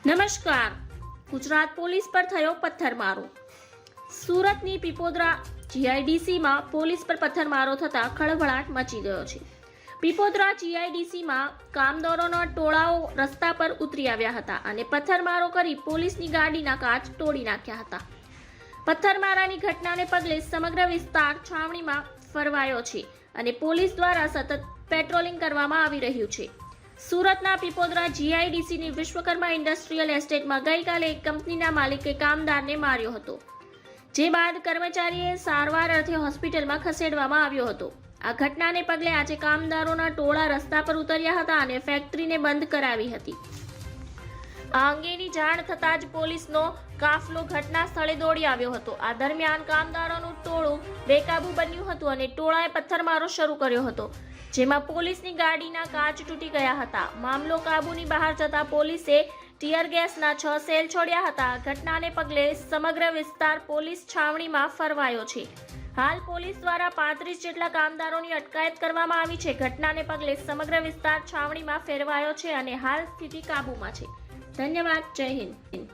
નમસ્કાર. ગુજરાત પોલીસ પર થયો પથ્થરમારો. સુરતની પીપોદરા જીઆઈડીસીમાં પોલીસ પર પથ્થરમારો થતા ખળભળાટ મચી ગયો છે. પીપોદરા જીઆઈડીસીમાં કામદારોના ટોળાઓ રસ્તા પર ઉતરી આવ્યા હતા અને પથ્થરમારો કરી પોલીસની ગાડીના કાચ તોડી નાખ્યા હતા. પથ્થરમારાની ઘટનાને પગલે સમગ્ર વિસ્તાર છાવણીમાં ફરવાયો છે અને પોલીસ દ્વારા સતત પેટ્રોલિંગ કરવામાં આવી રહ્યું છે. સુરતના પીપોદરા જીઆઈડીસીની વિશ્વકર્મા ઇન્ડસ્ટ્રીયલ એસ્ટેટમાં ગઈકાલે એક કંપનીના માલિકે કામદારને માર્યો હતો, જે બાદ કર્મચારીએ સારવાર અર્થે હોસ્પિટલમાં ખસેડવામાં આવ્યો હતો. આ ઘટનાને પગલે આજે કામદારોના ટોળા રસ્તા પર ઉતર્યા હતા અને ફેક્ટરીને બંધ કરાવી હતી. આ અંગેની જાણ થતાં જ પોલીસનો કાફલો ઘટના સ્થળે દોડી આવ્યો હતો. આ દરમિયાન કામદારોનું ટોળું બેકાબુ બન્યું હતું અને ટોળાએ પથ્થરમારો શરૂ કર્યો હતો, જેમાં પોલીસની ગાડીના કાચ તૂટી ગયા હતા. મામલો કાબૂની બહાર જતા પોલીસે ટીયર ગેસના 6 સેલ છોડ્યા હતા. ઘટનાને પગલે સમગ્ર વિસ્તાર પોલીસ છાવણીમાં ફરવાયો છે. હાલ પોલીસ દ્વારા 35 જેટલા કામદારોની અટકાયત કરવામાં આવી છે. ઘટનાને પગલે સમગ્ર વિસ્તાર છાવણીમાં ફેરવાયો છે અને હાલ સ્થિતિ કાબૂમાં છે. ધન્યવાદ. જય હિન્દ.